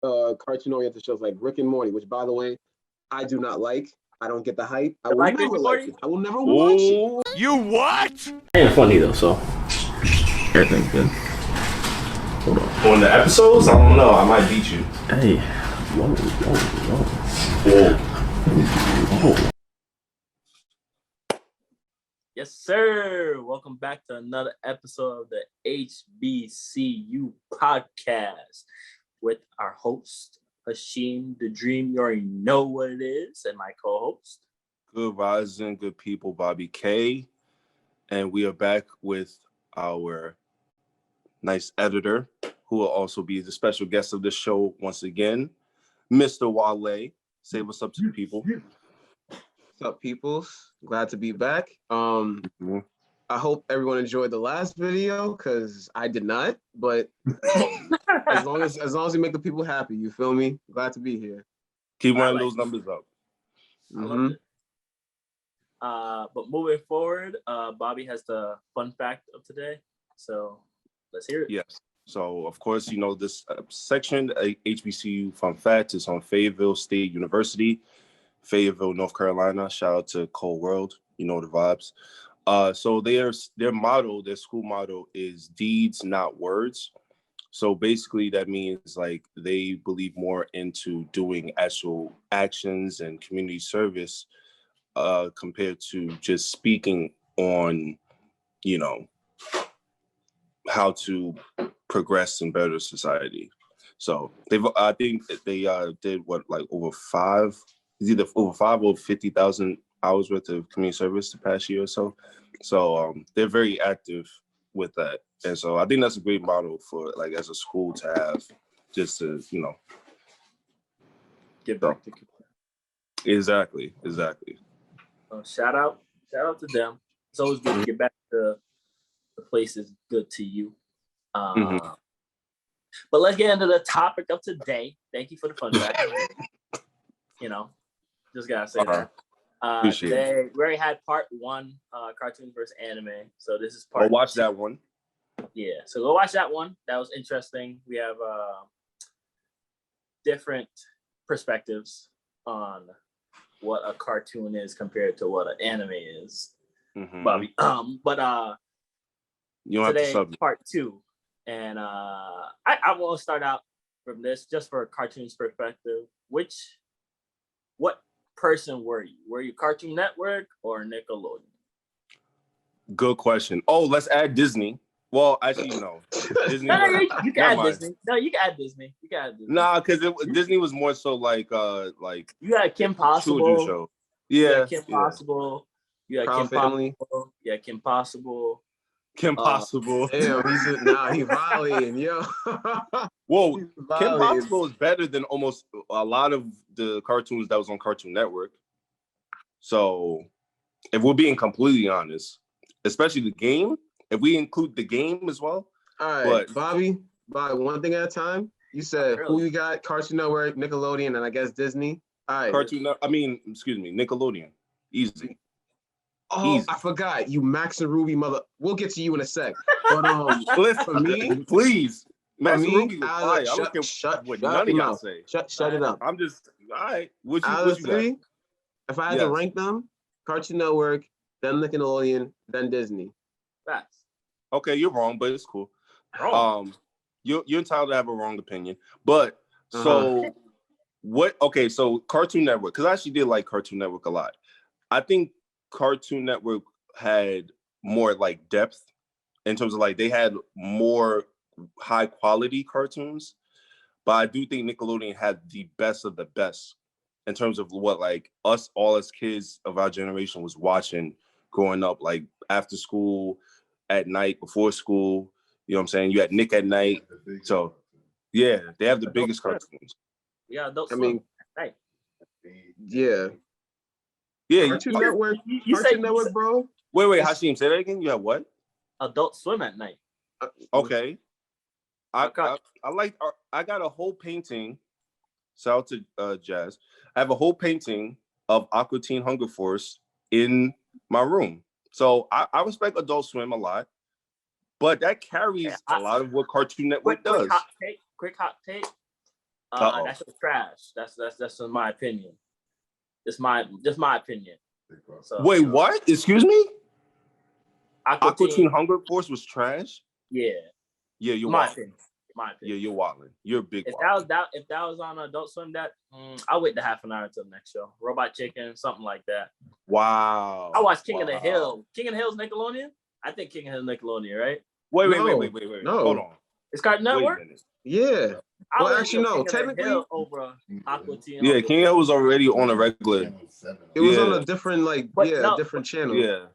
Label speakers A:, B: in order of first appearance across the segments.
A: cartoon-oriented shows like Rick and Morty, which, by the way, I do not like. I don't get the hype. I
B: You
A: will
B: like Rick
A: never
B: and
A: like
B: Morty?
A: it. I will never watch it.
C: Oh, you what?
D: Ain't funny though, so everything's good. Hold on.
C: On the episodes, I don't know. I might beat you.
D: Hey, whoa. Whoa.
B: Yes, sir. Welcome back to another episode of the HBCU podcast with our host, Hashim the Dream. You already know what it is, and my co-host.
C: Good rising, good people, Bobby K. And we are back with our nice editor, who will also be the special guest of the show once again, Mr. Wale. Say what's up to the people.
A: What's up, peoples? Glad to be back. I hope everyone enjoyed the last video because I did not. But as long as we make the people happy, you feel me? Glad to be here.
C: Keep running those numbers up.
B: I love it. But moving forward, Bobby has the fun fact of today. So let's hear it.
C: Yes. So, of course, you know, this section, HBCU Fun Fact, is on Fayetteville State University, Fayetteville, North Carolina. Shout out to Cold World. You know the vibes. So their motto, their school motto is deeds, not words. So basically that means like they believe more into doing actual actions and community service compared to just speaking on, you know, how to progress and better society. So I think they did over 5 or 50,000 hours worth of community service the past year or so. So they're very active with that. And so I think that's a great model for like as a school to have, just to, you know,
B: Get back to
C: Exactly.
B: shout out to them. It's always good to get back to the places good to you. But let's get into the topic of today. Thank you for the fun fact. You know, just gotta say that. Today we already had part 1, cartoon versus anime. So this is part.
C: I'll watch
B: 2.
C: that one.
B: Yeah, so go watch that one. That was interesting. We have different perspectives on what a cartoon is compared to what an anime is, Bobby. But
C: you don't
B: today
C: have to
B: part 2, and I want to start out from this just for a cartoon's perspective. What person were you? Were you Cartoon Network or Nickelodeon?
C: Good question. Oh, let's add Disney. Well, actually, no. Disney.
B: No, you can add Disney. No, you can add Disney.
C: Nah, because Disney was more so like
B: you got Kim Possible.
C: Show.
B: Yeah, Kim Possible. You got
A: Proud
B: Kim
A: Family.
B: Possible. Yeah, Kim Possible.
C: Kim Possible.
A: Damn, he's violating, yo.
C: Whoa, Kim Possible is better than almost a lot of the cartoons that was on Cartoon Network. So, if we're being completely honest, especially the game, if we include the game as well.
A: All right, Bobby, one thing at a time. You said who you got? Cartoon Network, Nickelodeon, and I guess Disney. All right.
C: Nickelodeon. Easy.
A: Oh,
C: Easy.
A: I forgot. You Max and Ruby mother. We'll get to you in a sec. But
C: listen,
A: for me,
C: please. Max and
A: me,
C: Ruby was fire. I don't care what none of y'all say.
A: Shut it up.
C: I'm just, all right. What
A: out
C: you
A: of the 3,
C: got?
A: if I had to rank them, Cartoon Network, then Nickelodeon, then Disney.
B: Facts.
C: Okay, you're wrong, but it's cool. You're entitled to have a wrong opinion. But so what? Okay, so Cartoon Network, because I actually did like Cartoon Network a lot. I think Cartoon Network had more like depth in terms of like they had more high quality cartoons, but I do think Nickelodeon had the best of the best in terms of what like us all as kids of our generation was watching growing up, like after school, at night, before school. You know what I'm saying? You had Nick at Night. So yeah, they have the biggest cartoons.
B: Yeah,
A: right. Yeah.
C: Yeah,
A: Cartoon Network. Cartoon Network, bro.
C: Wait, Hashim, say that again. You have what?
B: Adult Swim at night.
C: Okay. I got a whole painting. Shout out to Jazz. I have a whole painting of Aqua Teen Hunger Force in my room. So I respect Adult Swim a lot, but that carries a lot of what Cartoon Network does.
B: Quick hot take. That show's trash. That's in my opinion. Just my opinion. So,
C: wait, what? Excuse me?
B: Aqua
C: Aqua
B: Teen,
C: Teen Hunger Force was trash?
B: yeah.
C: Yeah, you're
B: My
C: wilding.
B: opinion. My
C: Yeah,
B: opinion.
C: you're wilding. You're a big
B: If
C: wilding.
B: that was on Adult Swim, I'll wait the half an hour until the next show. Robot Chicken, something like that.
C: Wow.
B: I watched King of the Hill. King of the Hill's Nickelodeon? I think King of the Hill Nickelodeon, right?
C: Wait.
A: No.
C: Hold on.
B: It's Cartoon Network?
C: Wait a minute.
A: Yeah.
B: I
A: Well,
B: would
A: actually, no.
B: King of the
A: Technically,
B: Hill over Aqua Teen.
C: Yeah, King of the Hill was already on a regular.
A: it was on
C: Yeah.
A: a different,
B: But
A: different channel.
C: Yeah.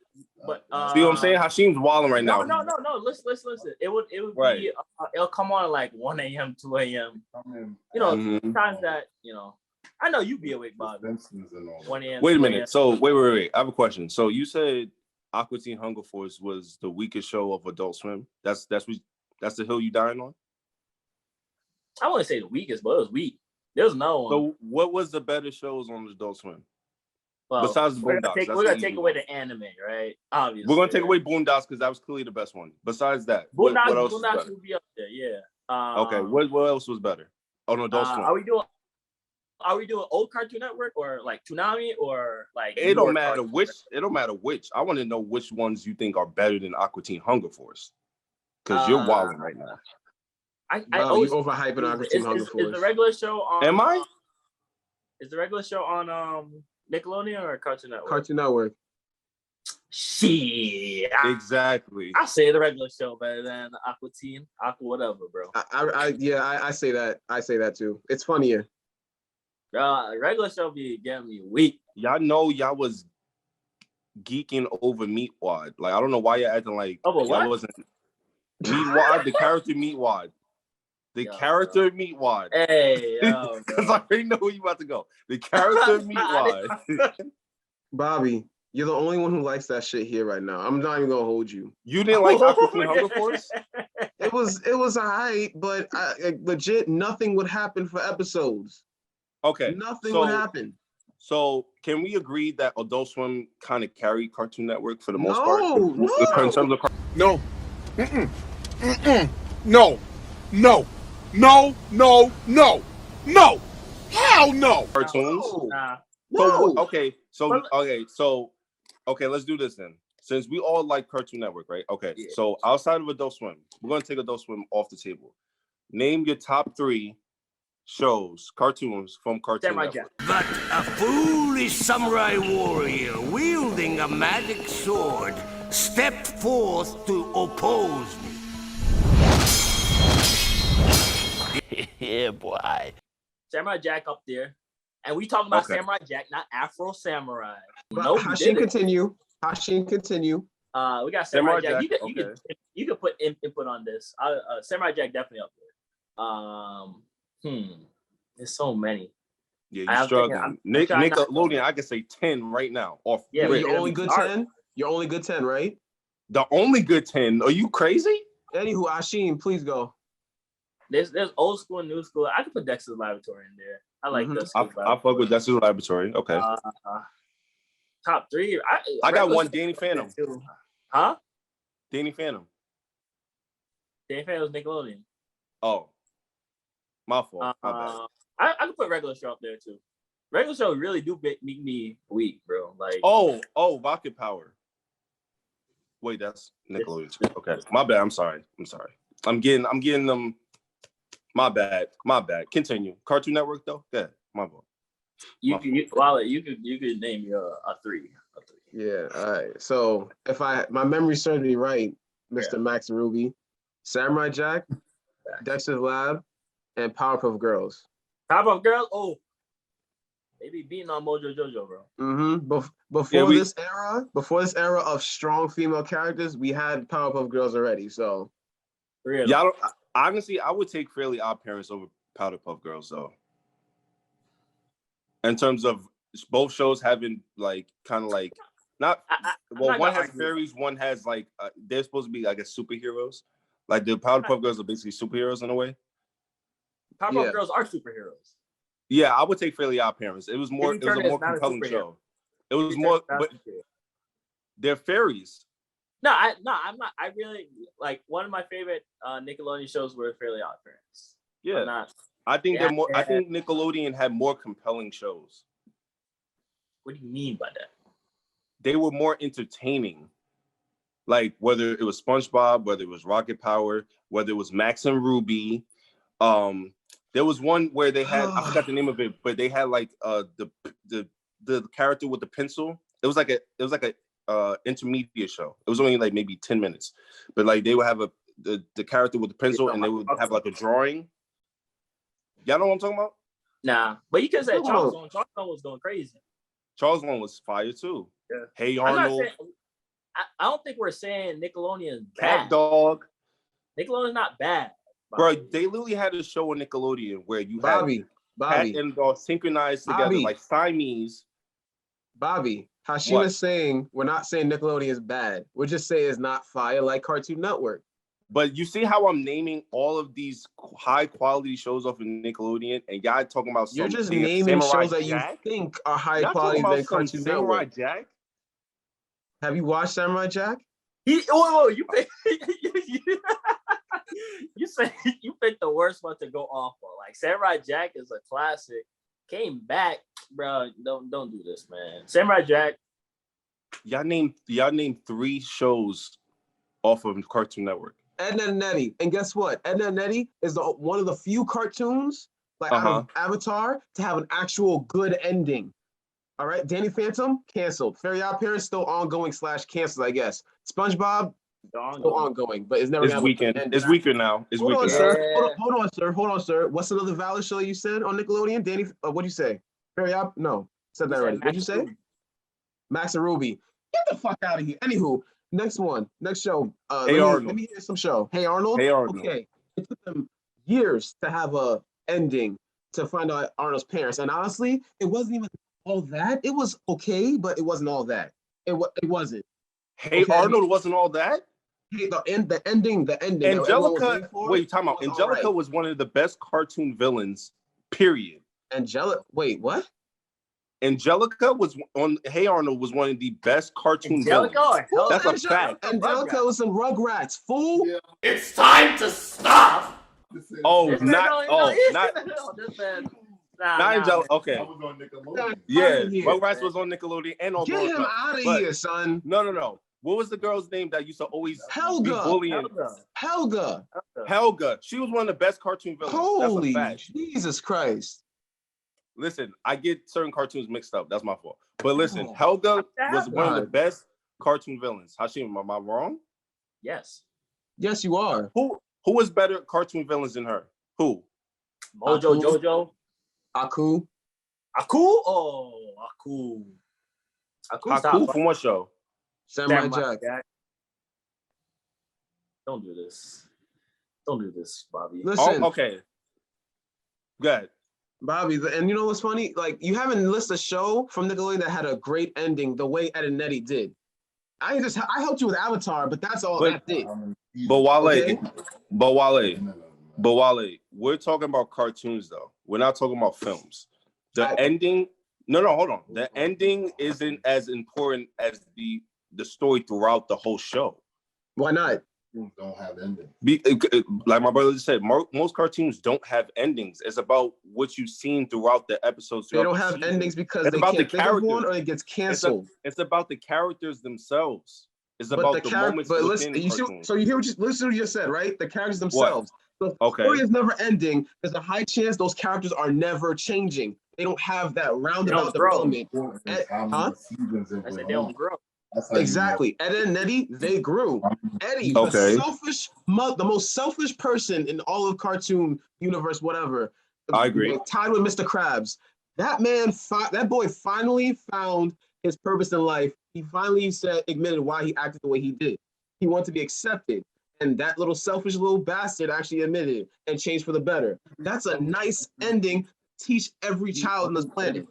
B: But
C: See what I'm saying? Hashim's wilding right
B: no.
C: now.
B: Listen. It would
C: Right.
B: be it'll come on at like 1 a.m., 2 a.m. You know,
C: Mhm.
B: times that, I know you be awake, Bob. 1 a.m.
C: Wait a
B: 2
C: minute.
B: a.m.
C: So wait. I have a question. So you said Aqua Teen Hunger Force was the weakest show of Adult Swim. That's the hill you dying on?
B: I wouldn't say the weakest, but it was weak. There's no one.
C: So what was the better shows on Adult Swim?
B: Well,
C: besides
B: we're
C: Boondocks,
B: gonna take away the anime, right? Obviously,
C: We're gonna take away Boondocks because that was clearly the best one. Besides that,
B: Boondocks.
C: what else was
B: Boondocks
C: better?
B: will be up there, yeah.
C: Okay, what else was better on Adult Swim?
B: Are we doing old Cartoon Network or like Toonami or like?
C: It don't matter which. It don't matter which. I want to know which ones you think are better than Aqua Teen Hunger Force, because you're wilding right now.
B: I always
A: you overhyping Aqua Teen Hunger Force.
B: Is the regular show on?
C: Am I?
B: Is the regular show on Nickelodeon or Cartoon Network?
A: Cartoon Network.
B: Shit.
C: Exactly.
B: I say the regular show better than Aqua Teen, Aqua whatever, bro.
A: I say that. I say that too. It's funnier.
B: Regular show be getting me weak.
C: Y'all know y'all was geeking over Meatwad. Like I don't know why you're acting like y'all wasn't Meatwad. The character Meatwad. The character Meatwad.
B: Hey,
C: because I already know where you about to go. The character Meatwad.
A: Bobby, you're the only one who likes that shit here right now. I'm not even gonna hold you.
C: You didn't like Aqua Teen Hunger Force?
A: It was alright, but legit nothing would happen for episodes.
C: Okay.
A: Nothing would happen.
C: So can we agree that Adult Swim kind of carried Cartoon Network for the most part?
A: No.
C: In terms of
E: No. No. No. Hell no.
C: Cartoons?
B: Nah.
A: No.
C: Okay, let's do this then. Since we all like Cartoon Network, right? Okay,
B: Yeah.
C: So outside of Adult Swim, we're gonna take Adult Swim off the table. Name your top 3 shows, cartoons from Cartoon
B: Samurai
C: Network.
B: Jack.
F: But a foolish samurai warrior wielding a magic sword stepped forth to oppose me. Yeah, boy.
B: Samurai Jack up there. And we talking about
C: Okay.
B: Samurai Jack, not Afro Samurai.
A: But
B: No,
A: Hashim continue. Hashim continue.
B: We got Samurai Jack.
C: Jack,
B: You could put input on this. Samurai Jack definitely up there. There's so many.
C: Yeah,
B: I'm
C: you're struggling.
B: thinking- I'm trying not-
C: Nickelodeon, I can say 10 right now. Off
B: Yeah,
C: rip.
A: You're only good
B: Art.
A: 10. You're only good 10, right?
C: The only good 10. Are you crazy?
A: Anywho, Hashim, please go.
B: There's old school and new school. I could put Dexter's Laboratory in there. I like
A: Mhm.
B: this.
C: I fuck with Dexter's Laboratory. Okay.
B: Top 3.
C: I got
B: regular
C: one,
B: show
C: Danny Phantom.
B: too. Huh?
C: Danny Phantom.
B: Danny Phantom's Nickelodeon.
C: Oh. My fault. My bad.
B: I could put regular show up there too. Regular show really do make me weak, bro. Like
C: Oh, Rocket Power. Wait, that's Nickelodeon. Okay. My bad. I'm sorry. I'm getting them. My bad. Continue. Cartoon Network though? Good. My fault.
B: you could name your a 3.
A: Yeah, all right. So if my memory serves me right, Mr. Max Ruby, Samurai Jack, Dexter's Lab, and Powerpuff Girls.
B: Powerpuff Girls, they be beating on Mojo Jojo, bro.
A: Mm-hmm. Before this era of strong female characters, we had Powerpuff Girls already. So
B: Really?
C: Yeah, honestly, I would take Fairly Odd Parents over Powerpuff Girls though. In terms of both shows having like kind of like not one has fairies, one has like they're supposed to be, I guess, superheroes. Like the Powerpuff Girls are basically superheroes in a way.
B: Powerpuff Girls are superheroes.
C: Yeah, I would take Fairly Odd Parents. It was a more compelling show. It was more, but they're fairies.
B: No, I'm not. I really like one of my favorite Nickelodeon shows were Fairly Odd Parents.
C: Yeah. I think
B: Yeah,
C: they're more. I think Nickelodeon had more compelling shows.
B: What do you mean by that?
C: They were more entertaining. Like whether it was SpongeBob, whether it was Rocket Power, whether it was Max and Ruby. There was one where they had I forgot the name of it, but they had like the character with the pencil. It was like a intermediate show. It was only like maybe 10 minutes, but like they would have the character with the pencil, and they would have like a drawing. Y'all know what I'm talking about?
B: Nah, but you could say Charles one. Charles one was going crazy.
C: Charles one was fire too.
B: Yeah.
C: Hey Arnold.
B: I don't think we're saying Nickelodeon is
C: Cat
B: bad.
C: Dog.
B: Nickelodeon's not bad.
C: Bro, they literally had a show on Nickelodeon where you
A: Bobby,
C: had cat and dog synchronized together like Siamese.
A: Bobby, Hashima's saying we're not saying Nickelodeon is bad. We're just saying it's not fire like Cartoon Network.
C: But you see how I'm naming all of these high quality shows off of Nickelodeon, and y'all talking about
A: you're just naming shows that you think are high quality than Cartoon Network.
C: Jack?
A: Have you watched Samurai Jack?
B: You say you picked the worst one to go off on. Like Samurai Jack is a classic. Came back, bro. Don't do this, man. Samurai Jack.
C: Y'all named 3 shows off of Cartoon Network.
A: Edna and Nettie, and guess what? Edna and Nettie is one of the few cartoons like out of Avatar to have an actual good ending. All right, Danny Phantom canceled. Fairy Odd Parents still ongoing / canceled, I guess. SpongeBob still ongoing, but it's never.
C: It's weekend. It's weaker now. It's weaker now.
A: Sir. Hold on, sir. What's another valid show you said on Nickelodeon? Danny, what'd you say? Fairy Odd? No, said that already. What'd you say? Max and Ruby. Get the fuck out of here. Anywho, next show. Let me hear some show. Hey Arnold.
C: Hey Arnold.
A: Okay, it took them years to have a ending to find out Arnold's parents, and honestly, it wasn't even all that. It was okay, but it wasn't all that. It wasn't.
C: Hey Arnold wasn't all that.
A: Hey, the ending.
C: Angelica. Wait, time out. Angelica was one of the best cartoon villains. Period.
A: Wait, what?
C: Angelica was on. Hey Arnold was one of the best cartoon villains. That's a fact.
A: Angelica was some Rugrats. Fool.
F: Yeah. It's time to stop.
C: Not Angelica. Okay.
E: I was on Nickelodeon.
C: Yeah, Rugrats was on Nickelodeon and on.
A: Get him out of here, son.
C: No. What was the girl's name that used to always
A: Helga?
C: be bullying? Helga. She was one of the best cartoon villains.
A: Holy
C: That's a fact.
A: Jesus Christ.
C: Listen, I get certain cartoons mixed up. That's my fault. But listen, Helga was one of the best cartoon villains. Hashim, am I wrong?
B: Yes.
A: Yes, you are.
C: Who was better cartoon villains than her? Who?
B: Mojo Jojo.
A: Aku.
B: Oh, Aku.
C: Aku from what show?
A: Samurai Jack.
B: Don't do this, Bobby.
A: Listen.
C: Okay. Good.
A: Bobby, and you know what's funny? Like, you haven't listed a show from Nickelodeon that had a great ending the way Ed and Nettie did. I helped you with Avatar, but that's all that did.
C: But Wale, we're talking about cartoons though. We're not talking about films. The ending. No, hold on. The ending isn't as important as the story throughout the whole show.
A: Why not?
E: Don't have endings.
C: Like my brother just said, most cartoons don't have endings. It's about what you've seen throughout the episodes.
A: They don't have endings because they can't think of one or it gets canceled.
C: It's about the characters themselves. It's about the moments.
A: But listen, listen to what you just said, right? The characters themselves. The story is never ending. There's a high chance those characters are never changing. They don't have that roundabout development.
B: I said they don't grow.
A: Exactly. Ed and Nettie, they grew. Eddie, the most selfish person in all of cartoon universe, whatever.
C: I agree.
A: Tied with Mr. Krabs. That boy finally found his purpose in life. He finally admitted why he acted the way he did. He wanted to be accepted. And that little selfish little bastard actually admitted it and changed for the better. That's a nice ending to teach every child on this planet.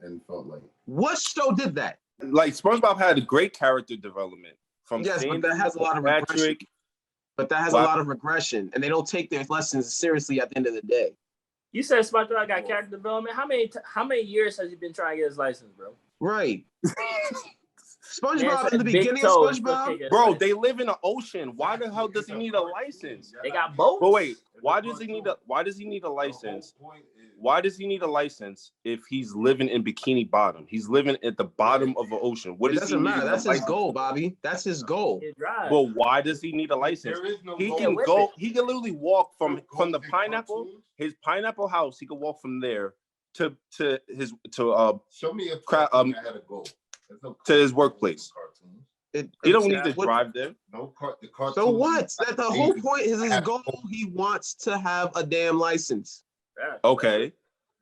E: And felt like
A: what show did that?
C: Like SpongeBob had a great character development from
A: but that has a lot of regression. But that has a lot of regression, and they don't take their lessons seriously at the end of the day.
B: You said SpongeBob got character development. How many years has he been trying to get his license, bro?
A: Right. SpongeBob in the
B: Big
A: beginning of
B: toe, still
A: SpongeBob.
B: can't get
C: Bro,
B: away.
C: they live in the ocean. Why the hell does he need a license?
B: They got boats.
C: But wait, why does he need a license? Why does he need a license if he's living in Bikini Bottom? He's living at the bottom of the ocean. What
A: It
C: does he
A: doesn't
C: need
A: matter.
C: a
A: That's his
C: license
A: goal,
C: for?
A: Bobby. That's his goal.
B: He drives.
C: Well, why does he need a license?
E: There is no
C: He
E: goal.
C: can
B: with
C: go.
B: it.
C: He can literally walk from the
E: in
C: pineapple,
E: cartoons?
C: his pineapple house. He can walk from there to
E: Show me a
C: Crap,
E: cartoon that had a goal. There's no
C: to his
E: goal in
C: workplace.
E: cartoons.
C: He don't need to
A: What-
C: drive there.
E: No the cartoon.
A: So what? That the whole point is his
E: had a
A: goal. He wants to have a damn license.
B: Yeah.
C: Okay.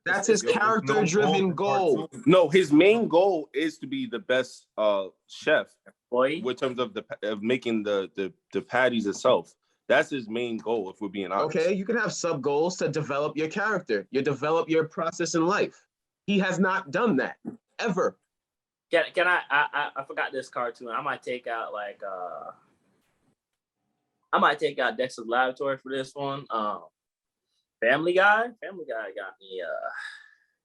A: That's his
E: There's no
A: character-driven
E: in
A: goal.
E: cartoons.
C: No, his main goal is to be the best chef
B: Boy,
C: in terms of making the patties itself. That's his main goal, if we're being honest.
A: Okay, you can have sub goals to develop your character. You develop your process in life. He has not done that ever.
B: can I forgot this cartoon. I might take out Dexter's Laboratory for this one. Family Guy got me.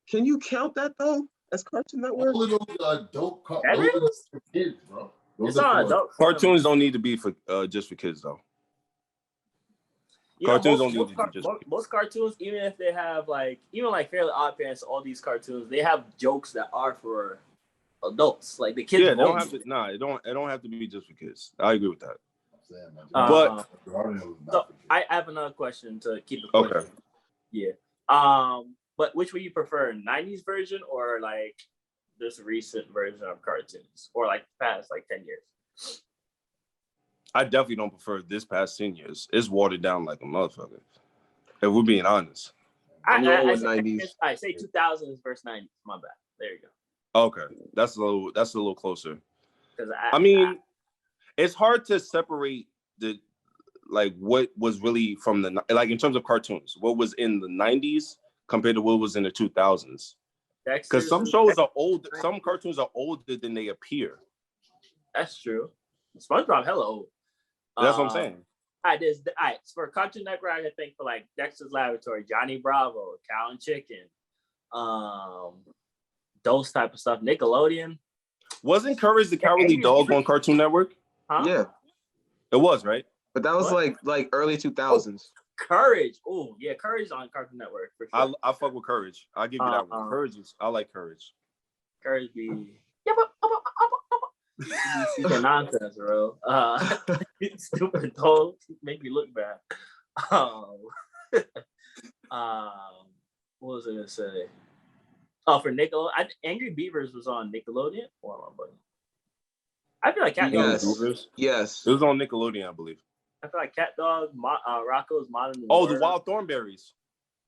A: Can you count that though? As Cartoon Network?
E: All of those adult
B: That
E: those are
B: is?
E: for kids, bro. Those
B: It's
E: are
B: on
E: for-
B: adult.
C: Cartoons don't need to be for just for kids though.
B: You know,
C: Cartoons
B: most,
C: don't need to be just.
B: most cartoons, even if they have even Fairly Odd Parents, all these cartoons, they have jokes that are for adults. Like the kids.
C: Yeah, they don't
B: vote.
C: have to. Nah, it don't have to be just for kids. I agree with that.
E: I'm saying, man.
C: But-
E: Guardian was not
B: So
E: for kids.
B: I have another question to keep it quick.
C: Okay.
B: Yeah. But which would you prefer, 90s version or like this recent version of cartoons, or like past 10 years?
C: I definitely don't prefer this past 10 years. It's watered down like a motherfucker. If we're being honest.
A: I'm rolling with
B: say,
A: 90s.
B: I say 2000s versus 90s. My bad. There you go.
C: Okay, that's a little closer.
B: Because
C: I mean, it's hard to separate what was really from the in terms of cartoons, what was in the 90s compared to what was in the 2000s. Because some shows are old, some cartoons are older than they appear.
B: That's true. SpongeBob, hella old.
C: That's what I'm saying.
B: All right, for Cartoon Network, I think for Dexter's Laboratory, Johnny Bravo, Cow and Chicken, those type of stuff. Nickelodeon.
C: Wasn't Courage the Cowardly Dog on Cartoon Network?
B: Huh?
A: Yeah,
C: It was, right?
A: but that was
B: What?
A: like early 2000s.
B: Courage. Oh, yeah, Courage on Cartoon Network for sure.
C: I fuck with Courage. I'll give you that one. I like Courage.
B: Courage be super nonsense, bro. Stupid dog make me look bad. What was I gonna say? Oh, for Nickelodeon, Angry Beavers was on Nickelodeon. I feel like Cat Dog.
A: Yes. Yes.
C: It was on Nickelodeon, I believe.
B: I feel like Cat Dog, Rocco's Modern.
C: Oh, the
B: World.
C: Wild Thornberries.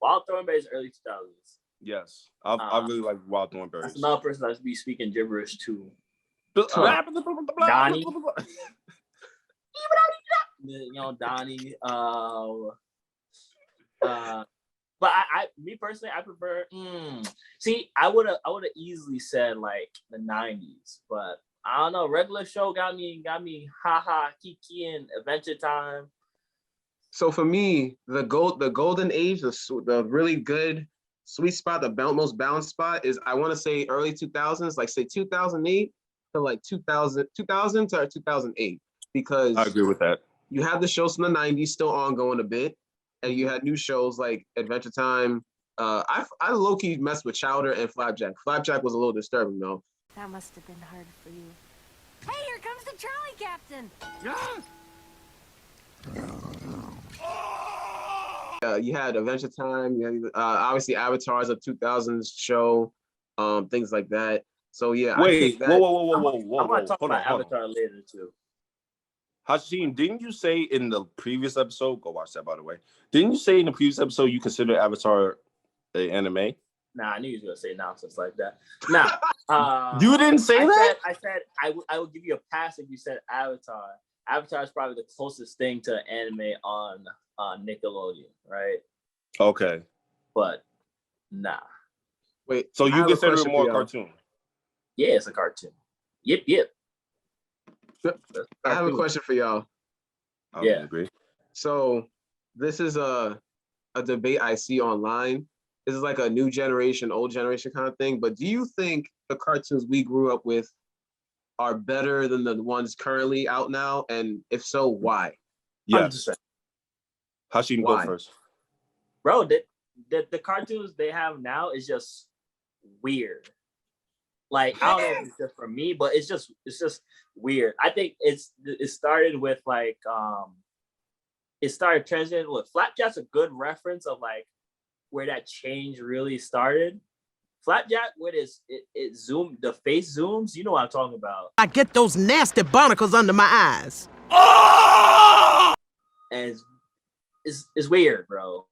B: Wild Thornberries, early 2000s.
C: Yes, I really like Wild Thornberries.
B: That's another person that's be speaking gibberish too.
C: Donnie.
B: You know, Donnie. But me personally, I prefer. See, I would have easily said the 90s, but I don't know. Regular show got me, haha, kiki, and Adventure Time.
A: So for me, the golden age, the really good sweet spot, the most balanced spot is, I want to say early 2000s, like say 2008 to 2000 to 2008, because
C: I agree with that.
A: you have the shows from the 90s still ongoing a bit, and you had new shows like Adventure Time. I low-key messed with Chowder and Flapjack. Flapjack was a little disturbing though.
G: That must have been hard for you. Hey, here comes the trolley captain.
A: You had Adventure Time. You had, obviously Avatar's a 2000s show, things like that. So yeah.
C: Wait, whoa.
B: I'm gonna talk
C: Hold
B: about
C: on.
B: Avatar later too.
C: Hashim, didn't you say in the previous episode? Go watch that, by the way. Didn't you say in the previous episode you consider Avatar an anime?
B: Nah, I knew you was gonna say nonsense like that. Nah,
C: You didn't say that?
B: I said I would give you a pass if you said Avatar. Avatar is probably the closest thing to anime on Nickelodeon, right?
C: Okay.
B: But nah.
A: Wait.
C: So
A: I
C: you
A: have a
C: consider it
A: question
C: more
A: for y'all.
C: cartoon?
B: Yeah, it's a cartoon. Yep.
A: I have a question for y'all.
C: I
B: Yeah.
C: would agree.
A: So this is a debate I see online. This is like a new generation, old generation kind of thing. But do you think the cartoons we grew up with are better than the ones currently out now? And if so, why?
C: Yes.
B: 100%.
C: Hashim, go
A: Why?
C: first.
B: Bro, the cartoons they have now is just weird. Like, I don't know if it's just for me, but it's just weird. I think it started with like it started transitioning with Flapjack's a good reference of like where that change really started. Flapjack with it zoom, the face zooms, you know what I'm talking about.
H: I get those nasty barnacles under my eyes.
B: And it's weird, bro.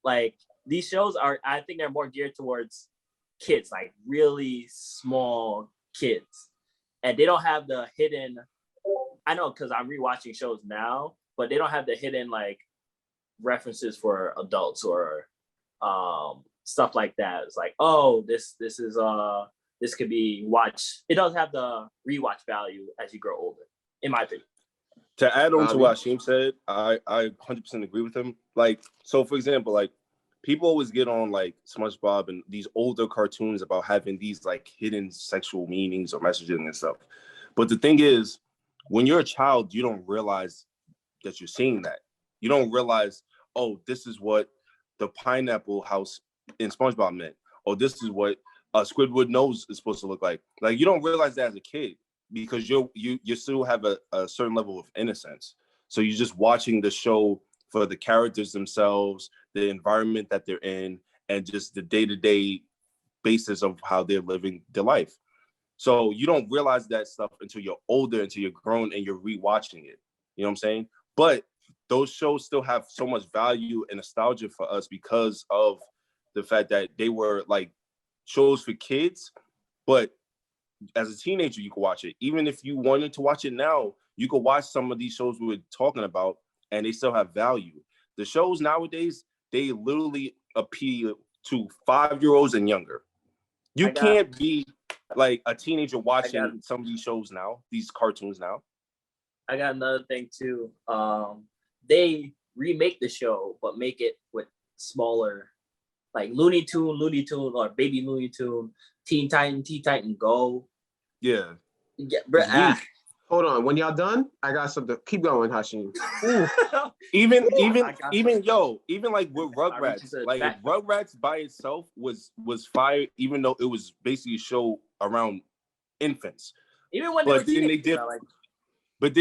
B: Like, these shows are, I think they're more geared towards kids, like really small kids. And they don't have the hidden, I know because I'm rewatching shows now, but they don't have the hidden like references for adults or stuff like that. It's like, oh, this could be watched. It doesn't have the rewatch value as you grow older, in my opinion.
C: To add on to what Hashim said, I 100% agree with him. Like, so for example, like people always get on like SpongeBob and these older cartoons about having these like hidden sexual meanings or messaging and stuff. But the thing is, when you're a child, you don't realize that you're seeing that. You don't realize, oh, this is what the pineapple house in SpongeBob meant. Or this is what Squidward nose is supposed to look like. Like, you don't realize that as a kid because you still have a certain level of innocence. So you're just watching the show for the characters themselves, the environment that they're in, and just the day-to-day basis of how they're living their life. So you don't realize that stuff until you're older, until you're grown and you're rewatching it. You know what I'm saying? But those shows still have so much value and nostalgia for us because of the fact that they were like shows for kids, but as a teenager, you can watch it. Even if you wanted to watch it now, you could watch some of these shows we were talking about and they still have value. The shows nowadays, they literally appeal to 5-year-olds and younger. You can't be like a teenager watching some of these shows now, these cartoons now.
B: I got another thing too. They remake the show, but make it with smaller, like Looney Tune, or Baby Looney Tune, Teen Titan Go.
C: Yeah.
A: Hold on. When y'all done, I got something. Keep going, Hashim.
C: even like with Rugrats, like Rugrats by itself was fire, even though it was basically a show around infants.
B: Even when but then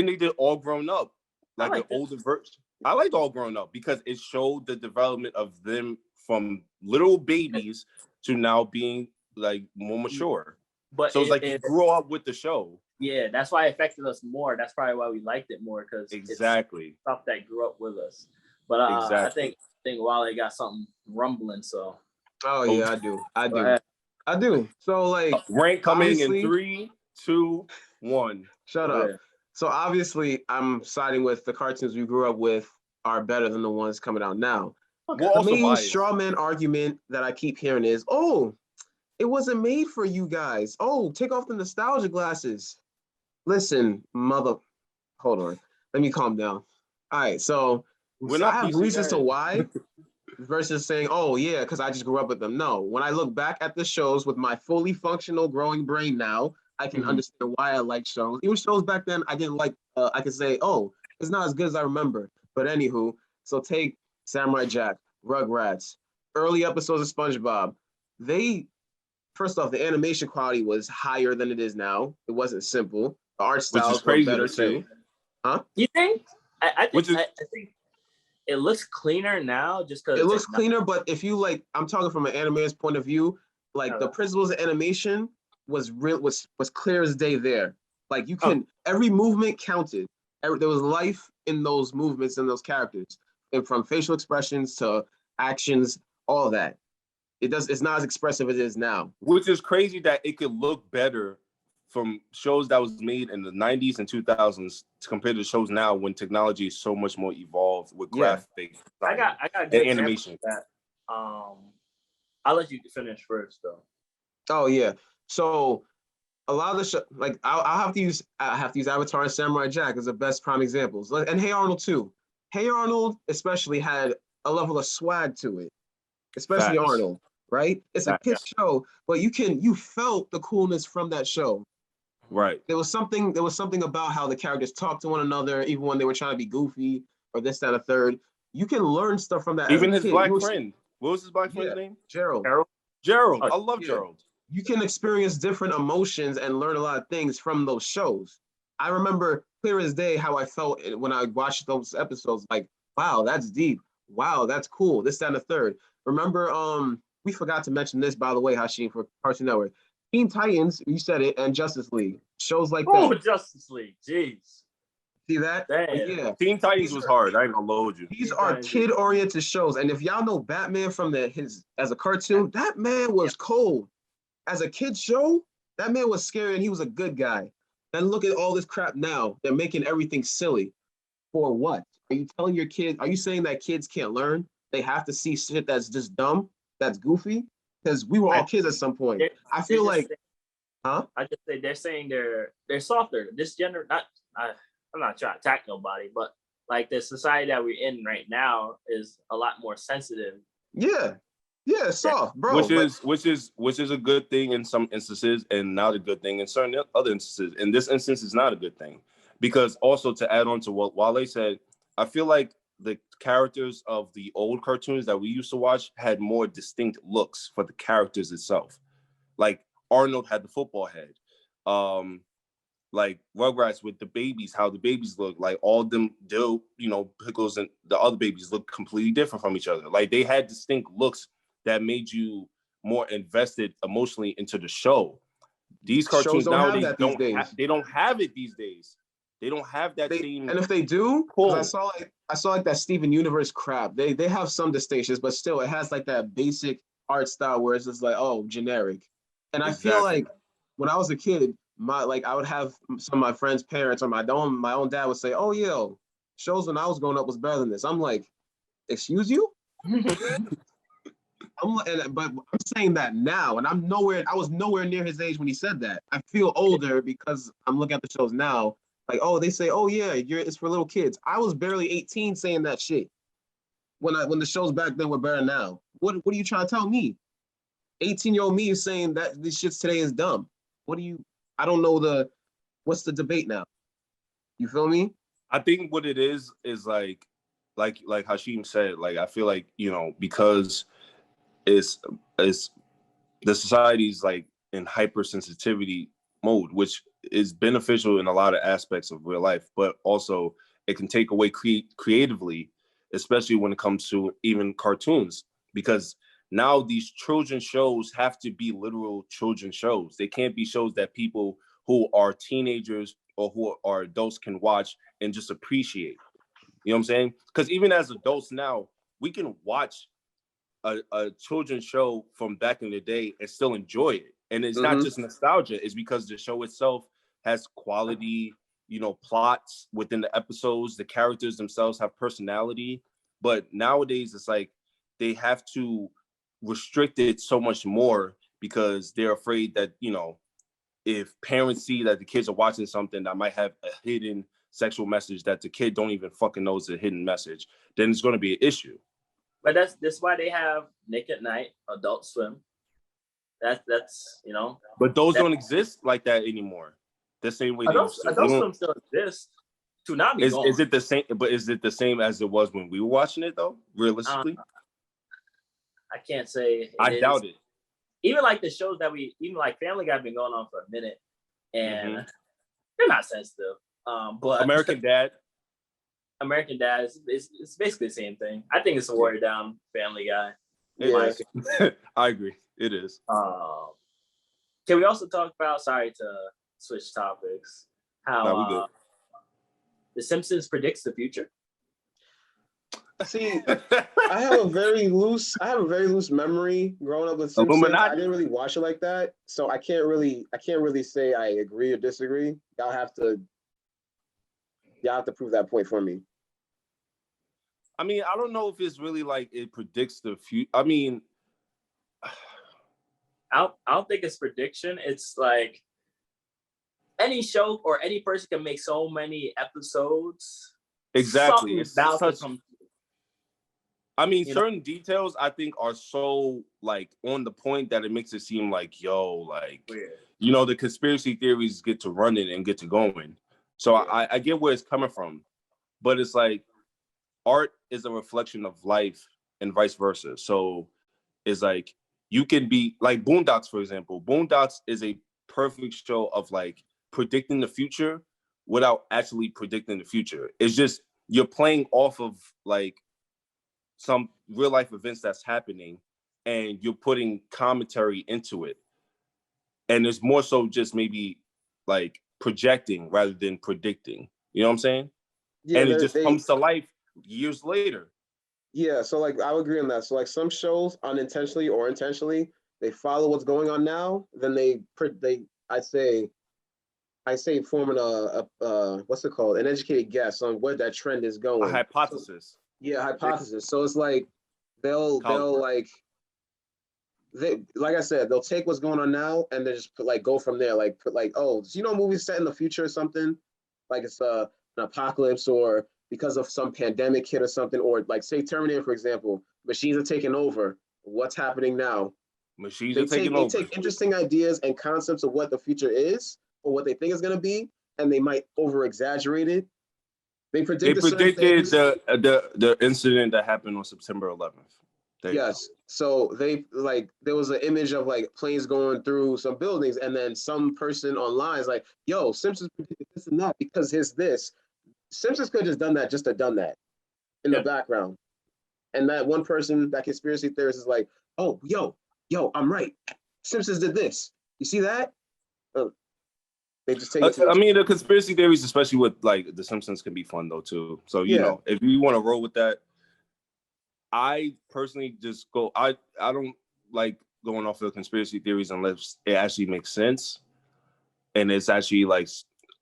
C: they did All Grown Up, like an older version. I liked All Grown Up because it showed the development of them from little babies to now being like more mature. But so it's like you grew up with the show.
B: Yeah, that's why it affected us more. That's probably why we liked it more because
C: exactly
B: it's stuff that grew up with us. But I think Wale got something rumbling. So
A: yeah, I do. So like
C: rank coming in 3, 2, 1.
A: Shut up. So obviously, I'm siding with the cartoons we grew up with are better than the ones coming out now.
C: Okay.
A: The main straw man argument that I keep hearing is, oh, it wasn't made for you guys. Oh, take off the nostalgia glasses. Listen, hold on. Let me calm down. All right, so I have reasons to why versus saying, oh, yeah, because I just grew up with them. No, when I look back at the shows with my fully functional growing brain now, I can understand why I like shows. Even shows back then I didn't like, I could say, oh, it's not as good as I remember. But anywho, so take Samurai Jack, Rugrats, early episodes of SpongeBob. First off, the animation quality was higher than it is now. It wasn't simple. The art styles were better too. Huh?
B: You think? I think it looks cleaner now just because
A: it looks cleaner, but if you like, I'm talking from an animator's point of view, like the principles of animation was clear as day there. Like you can, every movement counted. There was life in those movements and those characters. And from facial expressions to actions, all that. It's not as expressive as it is now.
C: Which is crazy that it could look better from shows that was made in the 90s and 2000s compared to shows now when technology is so much more evolved with graphics.
B: I got
C: and animation.
B: That. I'll let you finish first though.
A: Oh yeah. So a lot of the show, like I have to use Avatar and Samurai Jack as the best prime examples. And Hey Arnold too. Hey Arnold especially had a level of swag to it. Especially Facts. Arnold. Right? It's a kid's show, but you felt the coolness from that show.
C: Right.
A: There was something about how the characters talk to one another, even when they were trying to be goofy or this, that, and a third. You can learn stuff from that.
C: Even
A: as a
C: his
A: kid.
C: black friend. What was his black friend's name?
A: Gerald.
C: Gerald.
B: Oh,
C: I love
A: yeah.
C: Gerald.
A: You can experience different emotions and learn a lot of things from those shows. I remember clear as day how I felt when I watched those episodes. Like, wow, that's deep. Wow, that's cool. This, that, and the third. Remember, we forgot to mention this, by the way, Hashim, for Cartoon Network. Teen Titans, you said it, and Justice League. Shows like
B: Oh,
A: that.
B: Justice League. Jeez.
A: See that?
B: Damn.
A: But yeah.
C: Teen Titans was hard. I ain't gonna load you.
A: These are kid-oriented shows. And if y'all know Batman from as a cartoon, that man was cold. As a kid show, that man was scary and he was a good guy. And look at all this crap now. They're making everything silly. For what? Are you telling your kids, are you saying that kids can't learn? They have to see shit that's just dumb, that's goofy? Because we were all kids at some point. I feel like,
B: I just say they're saying they're softer. This gender, I'm not trying to attack nobody, but like the society that we're in right now is a lot more sensitive.
A: Yeah, soft, bro.
C: Which is a good thing in some instances and not a good thing in certain other instances. In this instance, it's not a good thing. Because also to add on to what Wale said, I feel like the characters of the old cartoons that we used to watch had more distinct looks for the characters itself. Like Arnold had the football head. Like Rugrats with the babies, how the babies look, like all them Pickles and the other babies look completely different from each other. Like they had distinct looks that made you more invested emotionally into the show. These cartoons nowadays they don't have it these days. They don't have that same.
A: And if they do, I saw like that Steven Universe crap. They have some distinctions, but still it has like that basic art style where it's just like, oh, generic. And I feel like when I was a kid, I would have some of my friends' parents or my own dad would say, oh yeah, shows when I was growing up was better than this. I'm like, excuse you? But I'm saying that now, and I was nowhere near his age when he said that. I feel older because I'm looking at the shows now. Like, oh, they say, oh yeah, it's for little kids. I was barely 18 saying that shit. When the shows back then were better now. What are you trying to tell me? 18-year-old me is saying that this shit today is dumb. I don't know what's the debate now? You feel me?
C: I think what it is like Hashim said, like I feel like, because it's the society's like in hypersensitivity mode, which is beneficial in a lot of aspects of real life, but also it can take away creatively, especially when it comes to even cartoons, because now these children shows have to be literal children shows. They can't be shows that people who are teenagers or who are adults can watch and just appreciate. You know what I'm saying? Because even as adults now, we can watch a children's show from back in the day and still enjoy it. And it's not just nostalgia. It's because the show itself has quality, plots within the episodes. The characters themselves have personality. But nowadays, it's like they have to restrict it so much more because they're afraid that, if parents see that the kids are watching something that might have a hidden sexual message that the kid don't even fucking know is a hidden message, then it's going to be an issue.
B: But that's why they have Nick at Night, Adult Swim. That's
C: But those don't exist like that anymore. The same way
B: Adult Swim still exists. Toonami
C: is it the same? But is it the same as it was when we were watching it though? Realistically,
B: I can't say.
C: I doubt it.
B: Even like the shows that even like Family Guy been going on for a minute, and they're not sensitive. But
C: American Dad
B: it's basically the same thing. I think it's a watered down Family Guy.
C: I agree. It is.
B: Can we also talk about? Sorry to switch topics. How The Simpsons predicts the future.
A: See, I have a very loose memory growing up with Simpsons. I didn't really watch it like that, so I can't really say I agree or disagree. Y'all have to prove that point for me.
C: I mean, I don't know if it's really like it predicts the future. I mean,
B: I don't think it's prediction. It's like any show or any person can make so many episodes.
C: Exactly. I mean,
B: You know?
C: certain details I think are so like on the point that it makes it seem like, yo, like,
B: Weird.
C: you know, the conspiracy theories get to running and get to going. So
B: Yeah.
C: I get where it's coming from, but it's like art is a reflection of life and vice versa. So it's like you can be like Boondocks, for example. Boondocks is a perfect show of like predicting the future without actually predicting the future. It's just you're playing off of like some real life events that's happening and you're putting commentary into it. And it's more so just maybe like projecting rather than predicting. You know what I'm saying?
A: Yeah,
C: And it just comes to life years later.
A: yeah. So like, I would agree on that. So like, some shows unintentionally or intentionally, they follow what's going on now. Then I say forming a what's it called? An educated guess on where that trend is
C: A
A: going. So,
C: hypothesis.
A: yeah, hypothesis. So it's like they'll like like I said, they'll take what's going on now and then just go from there. Like put like, oh, so movies set in the future or something, like it's an apocalypse or because of some pandemic hit or something, or like say Terminator, for example, machines are taking over. What's happening now?
C: Machines
A: They
C: are taking over.
A: take interesting ideas and concepts of what the future is or what they think is gonna be, and they might over exaggerate it. They
C: They
A: predicted certain
C: predicted
A: things.
C: the incident that happened on September 11th.
A: Yes. So they like there was an image of like planes going through some buildings, and then some person online is like, "Yo, Simpsons predicted this and that because his this." Simpsons could have just done that, just to done that in the background, and that one person, that conspiracy theorist, is like, "Oh, yo, I'm right. Simpsons did this. You see that?" They just take it to
C: I mean, the conspiracy theories, especially with like the Simpsons, can be fun though too. So you know, if you want to roll with that, I personally just go. I don't like going off of conspiracy theories unless it actually makes sense, and it's actually like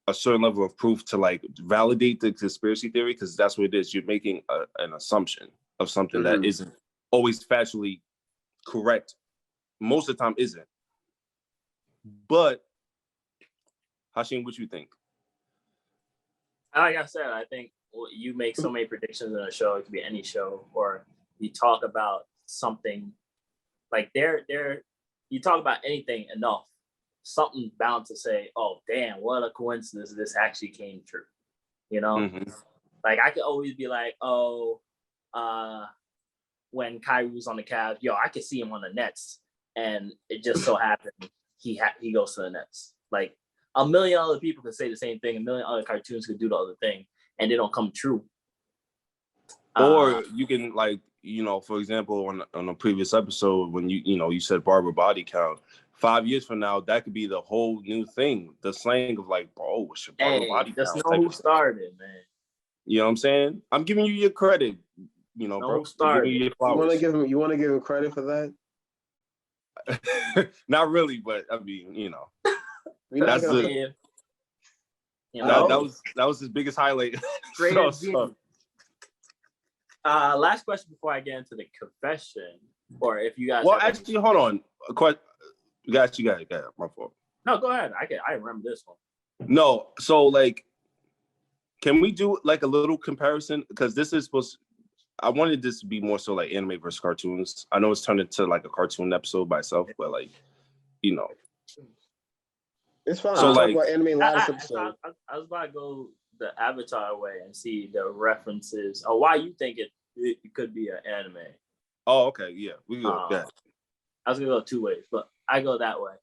C: a certain level of proof to like validate the conspiracy theory, because that's what it is. You're making an assumption of something that isn't always factually correct. Most of the time, isn't. But Hashim, what you think?
B: Like I said, I think you make so many predictions in a show. It could be any show, or you talk about something like you talk about anything enough, something's bound to say, "Oh, damn, what a coincidence! This actually came true." You know, like I could always be like, "Oh, when Kyrie was on the Cavs, yo, I could see him on the Nets," and it just so happened he goes to the Nets. Like a million other people could say the same thing. A million other cartoons could do the other thing, and they don't come true.
C: Or you can like, you know, for example, on a previous episode when you said barber body count. 5 years from now, that could be the whole new thing. The slang of like, bro, what's your barber body
B: just
C: count?
B: know who started, man.
C: You know what I'm saying? I'm giving you your credit, bro. I'm giving you your flowers.
A: You want to give him credit for that?
C: Not really, but I mean,
A: That's
C: that was his biggest highlight.
B: Last question before I get into the confession, or if you guys.
C: Well, actually, hold on. You got it. My fault.
B: No, go ahead. I remember this one.
C: No, so like, can we do like a little comparison? Because this is supposed. I wanted this to be more so like anime versus cartoons. I know it's turned into like a cartoon episode by itself, but like,
A: it's fine.
C: So like,
A: about anime last episode.
B: I was about to go the Avatar way and see the references or why you think it could be an anime.
C: Oh, okay, yeah, we go. I
B: was gonna go 2 ways, but I go that way.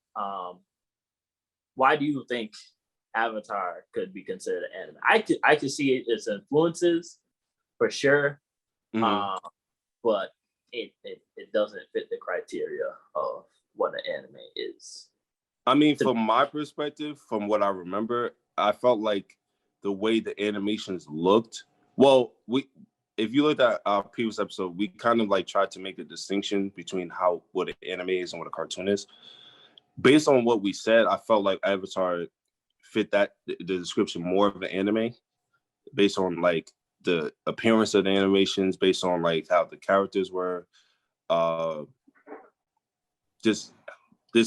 B: Why do you think Avatar could be considered an anime? I could see its influences for sure, but it doesn't fit the criteria of what an anime is.
C: I mean, from my perspective, from what I remember, I felt like the way the animations looked. Well, if you looked at our previous episode, we kind of like tried to make a distinction between what an anime is and what a cartoon is. Based on what we said, I felt like Avatar fit the description more of an anime, based on like the appearance of the animations, based on like how the characters were, just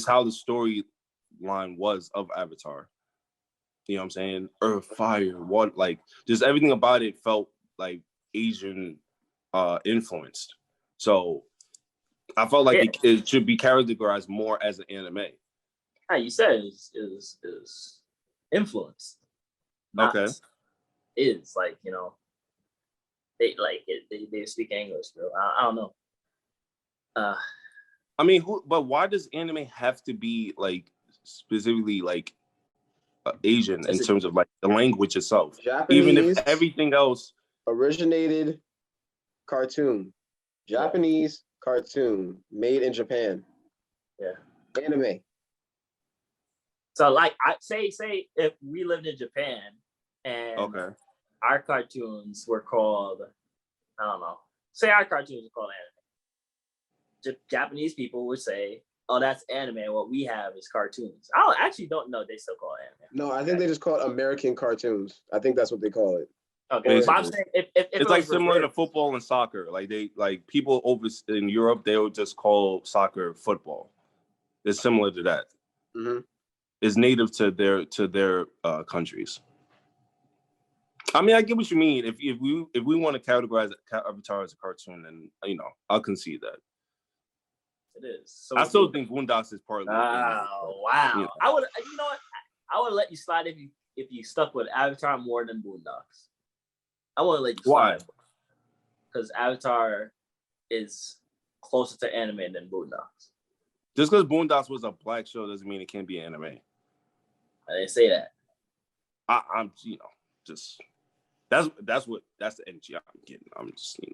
C: how the storyline was of Avatar. You know what I'm saying? Earth, fire, water, like just everything about it felt like Asian influenced. So I felt like it should be categorized more as an anime.
B: How you said is influence. Not is like, you know, they like it, they speak English, bro. I don't know.
C: I mean, but why does anime have to be like specifically like Asian in terms of like the language itself?
A: Japanese,
C: even if everything else
A: originated cartoon, Japanese cartoon made in Japan.
B: Yeah,
A: anime.
B: So like I say if we lived in Japan and our cartoons were called, I don't know, say our cartoons were called anime. Japanese people would say, oh, that's anime. What we have is cartoons. I actually don't know they still call it anime.
A: No, I think they just call it American cartoons. I think that's what they call it.
B: Okay, but I'm saying if
C: it's like similar to football and soccer. Like people over in Europe, they would just call soccer football. It's similar to that.
A: Mm-hmm.
C: It's native to their countries. I mean, I get what you mean. If we want to categorize Avatar as a cartoon, then I'll concede that.
B: It is. So
C: I still think Boondocks is partly.
B: Oh wow! I would. You know what? I would let you slide if you stuck with Avatar more than Boondocks. I want to let you slide. Why? Because Avatar is closer to anime than Boondocks.
C: Just because Boondocks was a black show doesn't mean it can't be anime.
B: I didn't say that.
C: I'm just that's the energy I'm getting. I'm just
B: the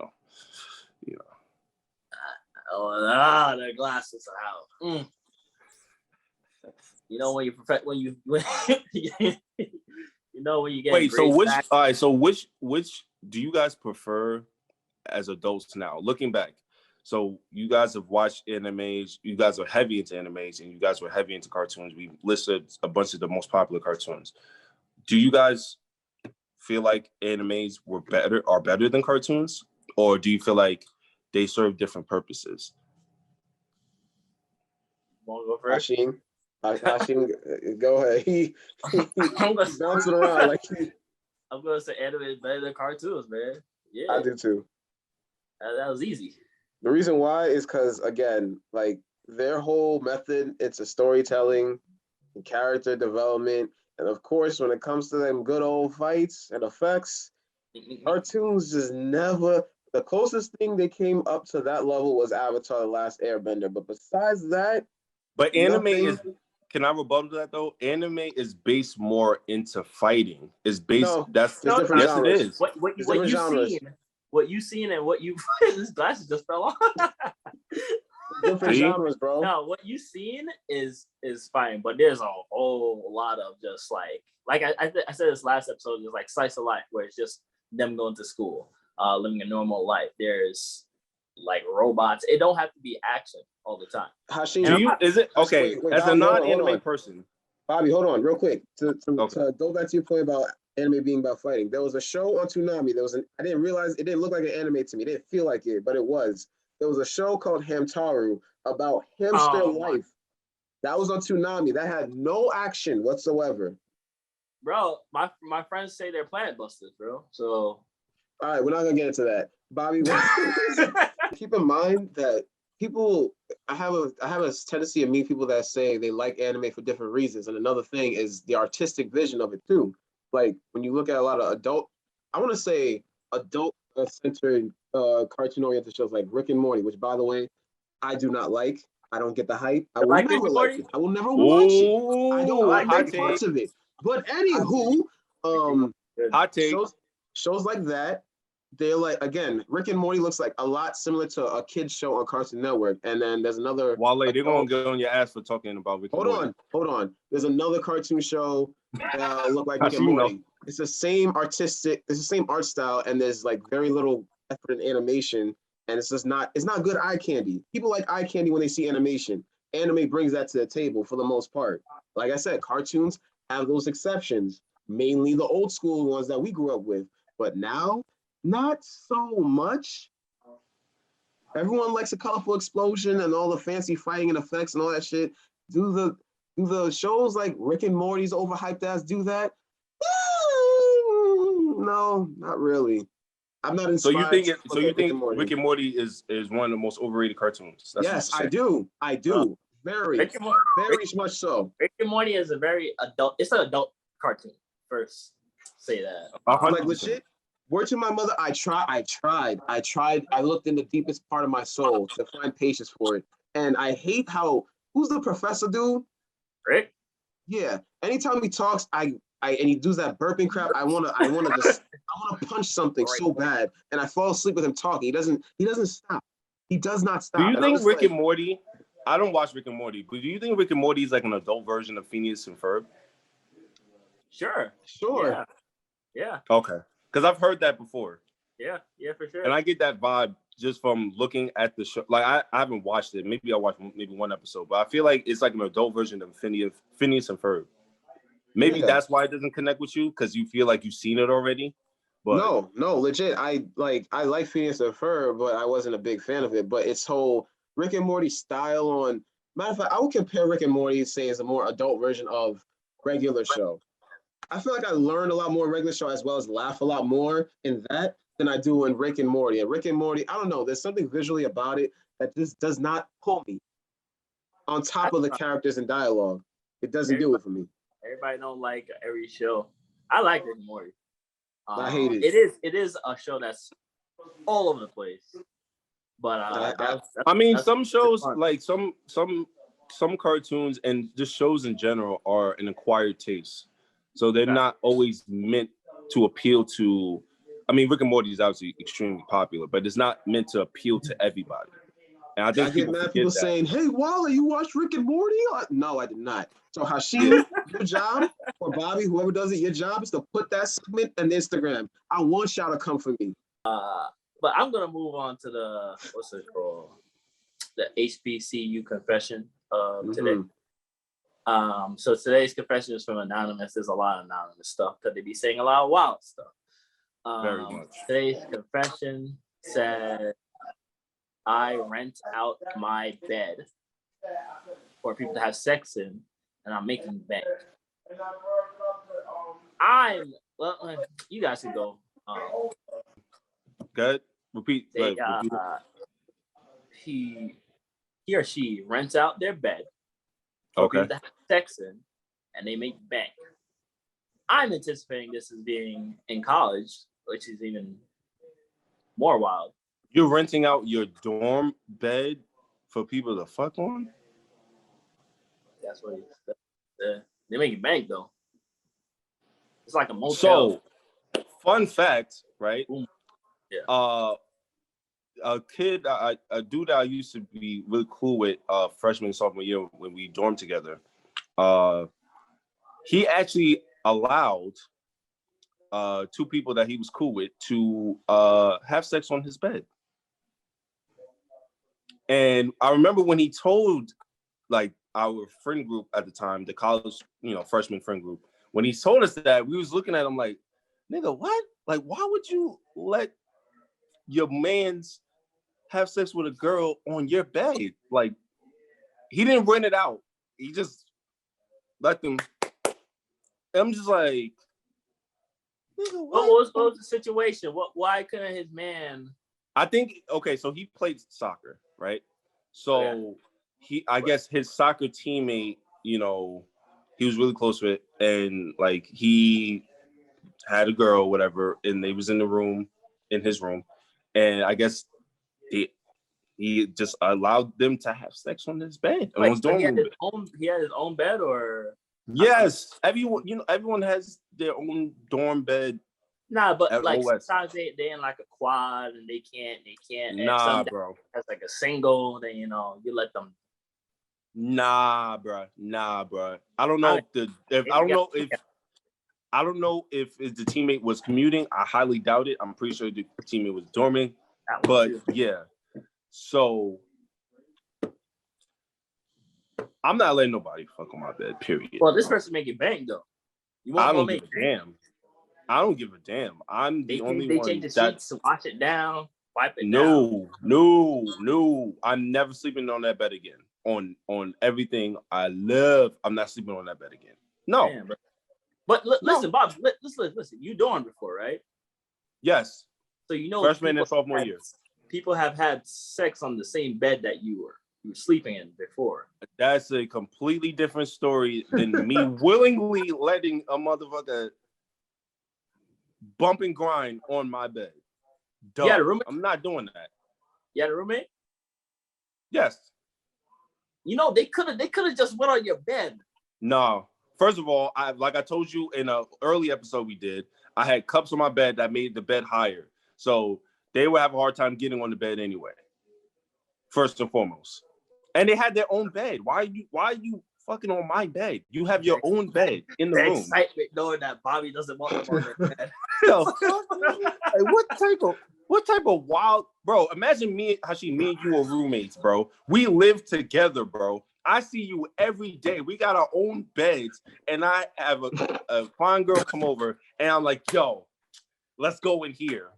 B: glasses are out. You know when you get.
C: Wait, so which do you guys prefer as adults now? Looking back, so you guys have watched animes. You guys are heavy into animes, and you guys were heavy into cartoons. We listed a bunch of the most popular cartoons. Do you guys feel like animes are better than cartoons, or do you feel like they serve different purposes?
B: Want to go first?
A: Hashim, go ahead. He's bouncing around like
B: I'm gonna say anime is better than cartoons, man. Yeah,
A: I do too.
B: That was easy.
A: The reason why is because, again, like their whole method, it's a storytelling and character development. And of course, when it comes to them good old fights and effects, cartoons just never, the closest thing they came up to that level was Avatar: The Last Airbender. But besides that,
C: but anime is, can I rebuttal that though? Anime is based more into fighting. It's based, yes, it is.
B: What you seen and what you this glasses just fell off.
A: Different genres, bro.
B: No, what you seen is fine, but there's a whole lot of just like I said this last episode, just like slice of life where it's just them going to school, living a normal life. There's like robots. It don't have to be action all the time.
A: Hashim,
C: is it okay? Wait, as a non-anime person,
A: Bobby, hold on, real quick. To go back to your point about anime being about fighting. There was a show on Toonami. I didn't realize it didn't look like an anime to me. It didn't feel like it, but it was. There was a show called Hamtaro about hamster life. That was on Toonami. That had no action whatsoever.
B: Bro, my friends say they're Planet Busters, bro. So,
A: all right, we're not gonna get into that. Bobby, keep in mind that people. I have a tendency to meet people that say they like anime for different reasons, and another thing is the artistic vision of it too. Like when you look at a lot of adult centered cartoon-oriented shows like Rick and Morty, which, by the way, I do not like. I don't get the hype. I will never like it. I will never watch it. I don't like parts of it. But anywho,
C: hot take.
A: Shows like that, they're like, again, Rick and Morty looks like a lot similar to a kid's show on Cartoon Network. And then there's another.
C: Wale, they're gonna get on your ass for talking about Rick and Morty.
A: Hold on. There's another cartoon show that look like Rick and Morty. It's the same art style, and there's like very little effort in animation, and it's not good eye candy. People like eye candy when they see animation. Anime brings that to the table for the most part. Like I said, cartoons have those exceptions, mainly the old school ones that we grew up with. But now, not so much. Everyone likes a colorful explosion and all the fancy fighting and effects and all that shit. Do the shows like Rick and Morty's overhyped ass do that? No, not really. I'm not inspired.
C: So you think Rick and Morty is one of the most overrated cartoons? That's
A: yes, I do. Very much so.
B: Rick and Morty is a very adult. It's an adult cartoon. First, say that.
A: Like legit. Word to my mother. I tried. I looked in the deepest part of my soul to find patience for it, and I hate how. Who's the professor dude?
B: Rick.
A: Yeah. Anytime he talks, and he does that burping crap. I wanna punch something so bad, and I fall asleep with him talking. He doesn't stop. He does not stop.
C: Do you think Rick and Morty? I don't watch Rick and Morty, but do you think Rick and Morty is like an adult version of Phineas and Ferb?
B: Sure. Yeah.
C: Okay, because I've heard that before.
B: Yeah, for sure.
C: And I get that vibe just from looking at the show. Like I haven't watched it. Maybe I watched maybe one episode, but I feel like it's like an adult version of Phineas and Ferb. Maybe that's why it doesn't connect with you, because you feel like you've seen it already. But
A: no, legit. I like Phineas and Ferb, but I wasn't a big fan of it. But its whole Rick and Morty style on. Matter of fact, I would compare Rick and Morty, say, as a more adult version of regular show. I feel like I learned a lot more in regular show, as well as laugh a lot more in that than I do in Rick and Morty. And Rick and Morty, I don't know, there's something visually about it that just does not pull me. On top of the characters and dialogue, it doesn't do it for me.
B: Everybody don't like every show. I like Rick and Morty.
A: I hate it.
B: It is a show that's all over the place. But
C: some shows, like some cartoons and just shows in general, are an acquired taste. So they're not always meant to appeal to. I mean, Rick and Morty is obviously extremely popular, but it's not meant to appeal to everybody. And I think
A: I get mad people saying, "Hey, Wally, you watched Rick and Morty?" No, I did not. So Hashim, your job, or Bobby, whoever does it, your job is to put that segment on Instagram. I want y'all to come for me.
B: But I'm gonna move on to the what's it called, the HBCU confession today. So today's confession is from Anonymous. There's a lot of anonymous stuff because they be saying a lot of wild stuff.
C: Very much.
B: Today's confession said, I rent out my bed for people to have sex in, and I'm making bank. You guys can go.
C: Good. Repeat.
B: Repeat. He or she rents out their bed for people to have sex in, and they make bank. I'm anticipating this as being in college, which is even more wild.
C: You're renting out your dorm bed for people to fuck on?
B: That's what they make it bank though. It's like a motel.
C: So, fun fact, right?
B: Yeah.
C: A dude that I used to be really cool with, freshman, sophomore year when we dormed together, he actually allowed two people that he was cool with to have sex on his bed. And I remember when he told, like, our friend group at the time, the college, freshman friend group, when he told us that, we was looking at him like, nigga, what? Like, why would you let your mans have sex with a girl on your bed? Like, he didn't rent it out. He just let them. I'm just like, nigga,
B: what was the situation? Why couldn't his man?
C: I think, okay, so he played soccer, right? So I guess his soccer teammate, he was really close with, and like he had a girl, whatever, and they was in his room, and I guess he just allowed them to have sex on his bed.
B: Wait, he had his own bed, or?
C: Yes, everyone has their own dorm bed.
B: Nah, but like sometimes they in like a quad and they can't.
C: Nah, bro.
B: That's like a single. Then you let them.
C: Nah, bro. I don't know if the teammate was commuting. I highly doubt it. I'm pretty sure the teammate was dorming. But yeah, so I'm not letting nobody fuck on my bed. Period.
B: Well, this person making bank though.
C: I don't give a damn. I don't give a damn. I'm the only one. They change the
B: sheets to wash it down, wipe it
C: down. No. I'm never sleeping on that bed again. On everything I love, I'm not sleeping on that bed again. No.
B: Damn, but listen, Bob. Listen. You dormed before, right?
C: Yes.
B: So you know,
C: freshman and sophomore year.
B: People have had sex on the same bed that you were sleeping in before.
C: That's a completely different story than me willingly letting a motherfucker bump and grind on my bed. Duh.
B: You had a roommate?
C: I'm not doing that.
B: You had a roommate?
C: Yes.
B: You know, they could have just went on your bed.
C: No. First of all, like I told you in an early episode we did, I had cups on my bed that made the bed higher. So they would have a hard time getting on the bed anyway. First and foremost. And they had their own bed. Why are you fucking on my bed? You have your own bed in the room.
B: Excitement knowing that Bobby doesn't want them on their bed.
C: Like, what type of wild, bro? Imagine me and you are roommates, bro. We live together, bro. I see you every day. We got our own beds, and I have a fine girl come over, and I'm like, yo, let's go in here.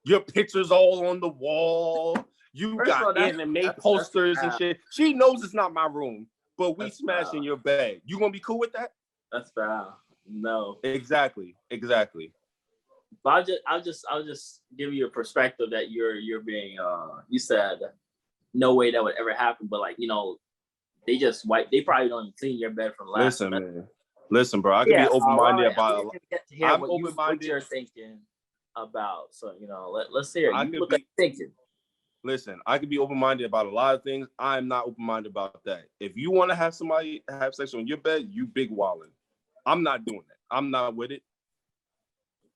C: Your pictures all on the wall. You got anime posters and shit. She knows it's not my room, but we smashing your bed. You gonna be cool with that?
B: That's foul. No.
C: Exactly.
B: But I'll just give you a perspective that you're being you said no way that would ever happen, but like, you know, they probably don't even clean your bed from last night.
C: Listen, bro, I can be open-minded about
B: I'm open-minded. What you're thinking about. So, you know, let's hear it. You look like thinking.
C: Listen, I could be open-minded about a lot of things. I'm not open-minded about that. If you want to have somebody have sex on your bed, you big wildin'. I'm not doing that. I'm not with it.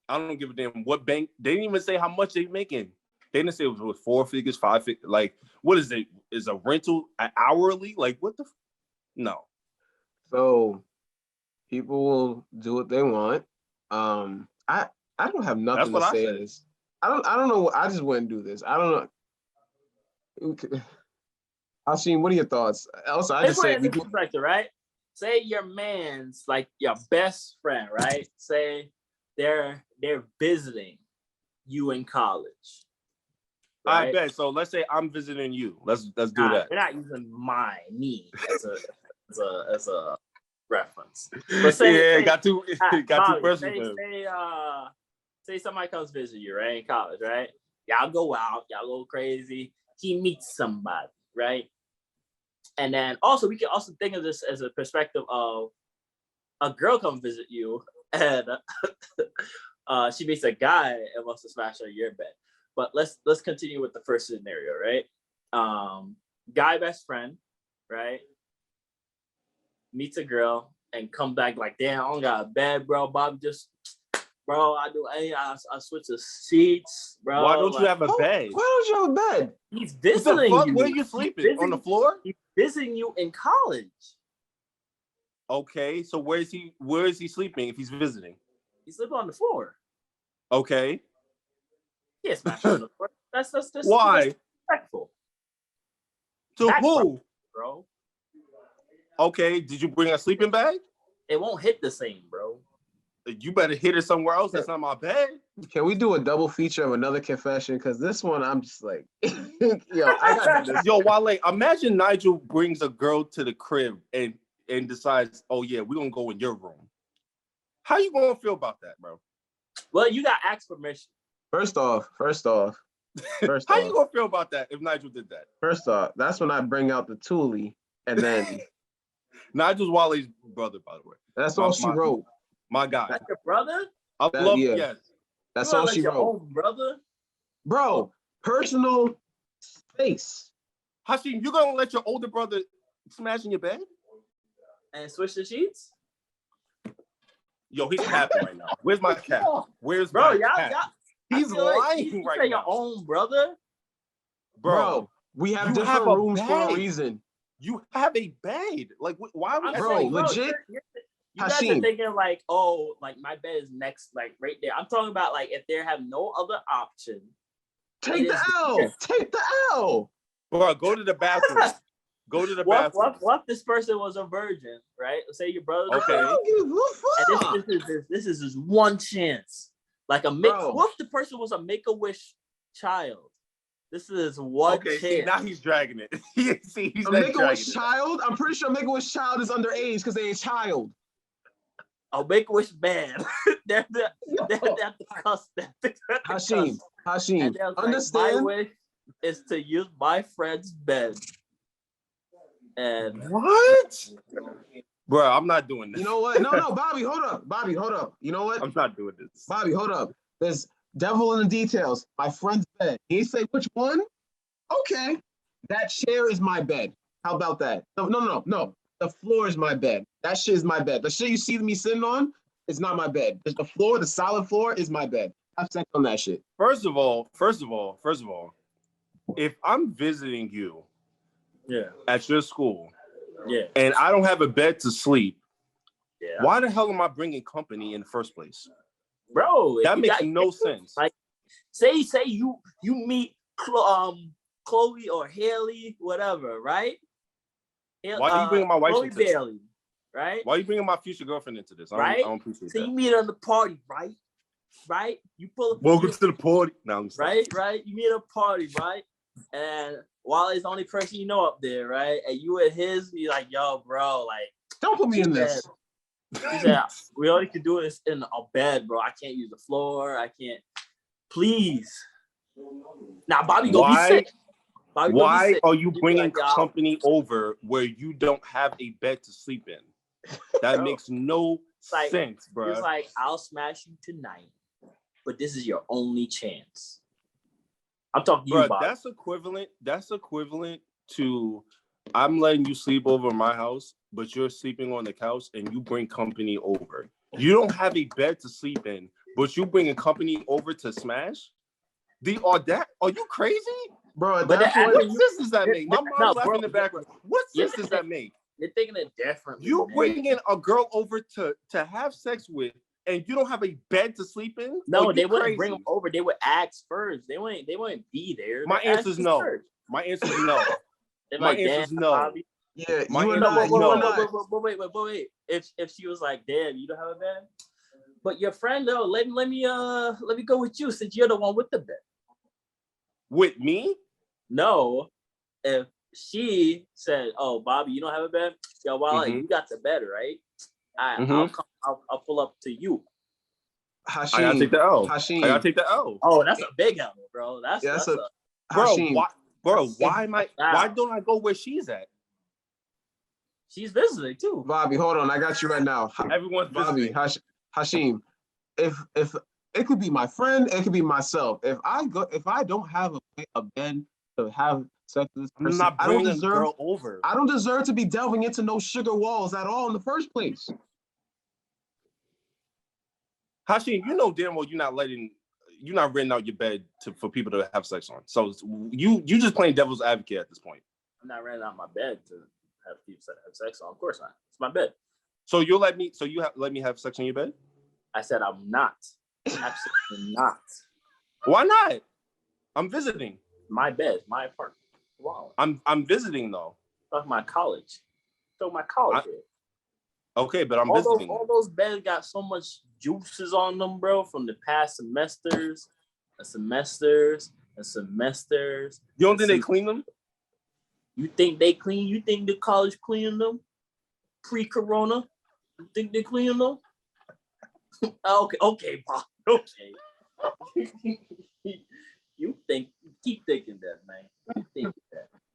C: I don't give a damn what bank. They didn't even say how much they making. They didn't say it was 4 figures, 5 figures. Like, what is it? Is a rental hourly? Like, what the? No.
A: So people will do what they want. I don't have nothing to say to this. I don't know. I just wouldn't do this. I don't know. Hashim, what are your thoughts? Also, I just say
B: perspective, right? Say your man's like your best friend, right? Say they're visiting you in college. Right?
C: I bet. So let's say I'm visiting you. Let's do that.
B: You're not using me as a reference. But say,
C: got two persons.
B: Say somebody comes visit you, right, in college, right? Y'all go out, y'all go crazy. He meets somebody, right? And then also we can also think of this as a perspective of a girl come visit you and she meets a guy and wants to smash on your bed. But let's continue with the first scenario, right? Guy best friend, right? Meets a girl and come back like, damn, I don't got a bed, bro. Bob just, bro, I switch the seats, bro.
C: Why don't you have a bed?
A: Why don't you have a bed?
B: He's visiting you.
C: Where are you sleeping? On the floor?
B: He's visiting you in college.
C: Okay, so where is he sleeping if he's visiting?
B: He's sleeping on the floor.
C: Okay.
B: Yes, smash on the floor. That's
C: why?
B: Respectful.
C: To who?
B: Bro.
C: Okay, did you bring a sleeping bag?
B: It won't hit the same, bro.
C: You better hit it somewhere else. That's not my bed.
A: Can we do a double feature of another confession? Because this one, I'm just like, yo, I got this.
C: Yo, Wale, imagine Nigel brings a girl to the crib and decides, oh yeah, we're gonna go in your room. How you gonna feel about that, bro?
B: Well, you got asked permission.
A: First off.
C: How you gonna feel about that if Nigel did that?
A: First off, that's when I bring out the Thule, and then
C: Nigel's Wale's brother, by the way.
A: That's all she wrote.
C: My guy.
B: That's your brother?
C: Yes.
A: That's all she wrote.
B: Own brother?
A: Bro, personal space.
C: Hashim, you gonna let your older brother smash in your bed?
B: And switch the sheets?
C: Yo, he's capping right now. Where's my cap? Where's my cap? He's lying right now.
B: Your own brother?
A: Bro, we have different rooms for a reason.
C: You have a bed. Like, why would
A: legit?
B: You guys are thinking like, oh, like my bed is next, like right there. I'm talking about like if they have no other option.
A: Take the L. Take the L.
C: Bro, go to the bathroom. Go to the bathroom.
B: What if this person was a virgin, right? Say your brother.
C: Okay.
B: And this is his one chance. Like what if the person was a Make-A-Wish child? This is one chance.
C: See, now he's dragging it. He's
A: a Make-A-Wish child? I'm pretty sure Make-A-Wish child is underage because they're a child.
B: a Make-A-Wish band. they're the cusp.
A: Hashim,
B: And they're like,
A: understand?
B: my wish is to use my friend's bed. And
C: What? Bro, I'm not doing this.
A: You know what? No, Bobby, hold up. Bobby, hold up. You know what?
C: I'm not doing this.
A: Bobby, hold up. There's devil in the details. My friend's bed. He say which one? Okay. That chair is my bed. How about that? No. The floor is my bed. That shit is my bed. The shit you see me sitting on is not my bed. The floor, the solid floor is my bed. Have sex on that shit.
C: First of all, if I'm visiting you at your school and I don't have a bed to sleep, why the hell am I bringing company in the first place?
B: Bro,
C: that makes no sense.
B: Like, say you meet Chloe or Haley, whatever, right?
C: Why are you bringing my wife
B: Chloe
C: into this?
B: Bailey, right?
C: Why are you bringing my future girlfriend into this? I don't appreciate
B: so
C: that.
B: You meet her on the party, right? You pull up.
C: Welcome to the party. No,
B: right. You meet at a party, right? And Wally's the only person you know up there, right? And you at his, you're like, yo, bro, like,
A: don't put me in this.
B: He said, we only can do this in a bed, bro. I can't use the floor. I can't. Please. Now, Bobby, go be sick.
C: Why are you bringing company over where you don't have a bed to sleep in? That makes no sense, bro.
B: It's like, I'll smash you tonight, but this is your only chance. I'm talking to you, Bob.
C: That's equivalent to I'm letting you sleep over my house, but you're sleeping on the couch and you bring company over. You don't have a bed to sleep in, but you bringing company over to smash? Are you crazy?
A: Bro,
C: what sense does that make? My mom's laughing in the background. What sense does that make?
B: You're thinking it differently.
C: You bringing a girl over to have sex with, and you don't have a bed to sleep in?
B: No, they wouldn't bring them over. They would ask first. They wouldn't be there.
C: My answer is no. My answer is no. My answer is no.
B: Bobby.
A: Yeah,
C: my
A: you and
C: answer
A: I.
C: is no.
B: But wait. If she was like, "Damn, you don't have a bed," but your friend though, let me go with you since you're the one with the bed.
C: With me?
B: No. If she said, "Oh, Bobby, you don't have a bed," yo, well, you got the bed, right? I'll pull up to you.
A: Hashim,
C: I gotta take the L.
A: Hashim.
C: I gotta take the L.
B: Oh, that's a big L, bro. That's a
A: Hashim.
C: Why don't I go where she's at?
B: She's visiting too.
A: Bobby, hold on. I got you right now.
C: Everyone's
A: Bobby, Hashim. If it could be my friend, it could be myself. If I don't have a bed to have sex with this person,
C: I'm not bringing a girl over.
A: I don't deserve to be delving into no sugar walls at all in the first place.
C: Hashim, you know damn well you're not renting out your bed for people to have sex on. So you just playing devil's advocate at this point.
B: I'm not renting out my bed to have people have sex on. Of course not. It's my bed.
C: So you let me have sex on your bed?
B: I said I'm not. Absolutely not.
C: Why not? I'm visiting.
B: My bed, my apartment. Wow.
C: I'm visiting though.
B: That's my college. So my college bed.
C: Okay, but I'm visiting.
B: All those beds got so much juices on them, bro, from the past semesters. You
C: don't think they clean them?
B: You think they clean? You think the college cleaned them pre-corona? You think they clean them? Okay, Bob. Okay. You keep thinking that, man. Keep thinking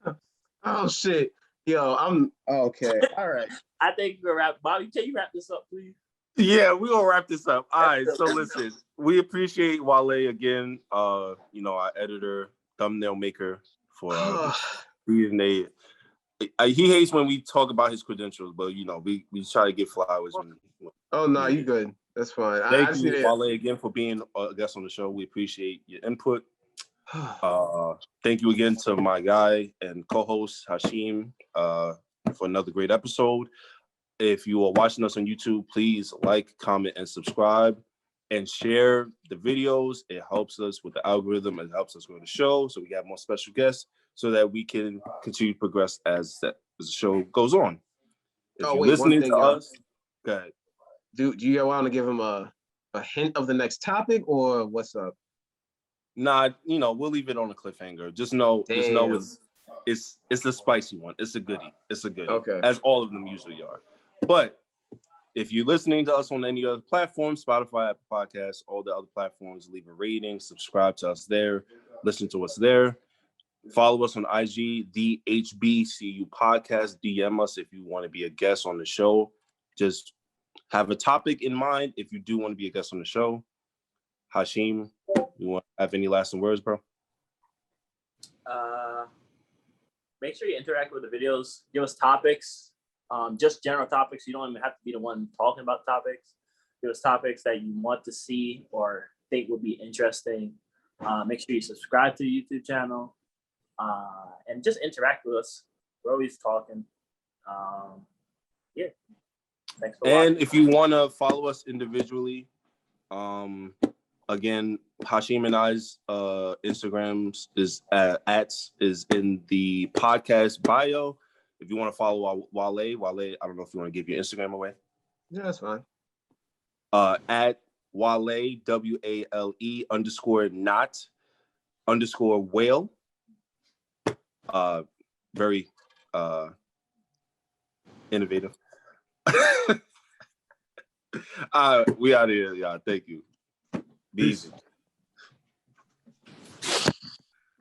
B: that.
A: Oh shit. Yo, I'm okay. All right.
B: I think we're wrap. Bobby, can you wrap this up, please?
C: Yeah, we're gonna wrap this up. All right. So listen, we appreciate Wale again. Our editor, thumbnail maker for reading he hates when we talk about his credentials, but we try to get flowers.
A: Oh no, you good. That's fine.
C: Thank you, Wale, again for being a guest on the show. We appreciate your input. Thank you again to my guy and co-host Hashim for another great episode. If you are watching us on YouTube, please like, comment, and subscribe, and share the videos. It helps us with the algorithm. It helps us grow the show, so we got more special guests, so that we can continue to progress as the show goes on. If you're listening to us, go ahead.
A: Do you want to give him a hint of the next topic, or what's up?
C: Nah, we'll leave it on a cliffhanger. Just know it's a spicy one. It's a goodie. Okay. As all of them usually are. But if you're listening to us on any other platform, Spotify, Apple Podcasts, all the other platforms, leave a rating, subscribe to us there, listen to us there. Follow us on IG, the HBCU Podcast. DM us if you want to be a guest on the show. Just have a topic in mind if you do want to be a guest on the show. Hashim, you want to have any lasting words, bro?
B: Make sure you interact with the videos. Give us topics, just general topics. You don't even have to be the one talking about topics. Give us topics that you want to see or think would be interesting. Make sure you subscribe to the YouTube channel and just interact with us. We're always talking. Yeah. Thanks for watching.
C: And if you want to follow us individually, again, Hashim and I's Instagrams is in the podcast bio. If you want to follow Wale, I don't know if you want to give your Instagram away.
A: Yeah, that's fine.
C: At Wale, WALE _not_whale. Very innovative. We out of here, y'all. Thank you. Be easy.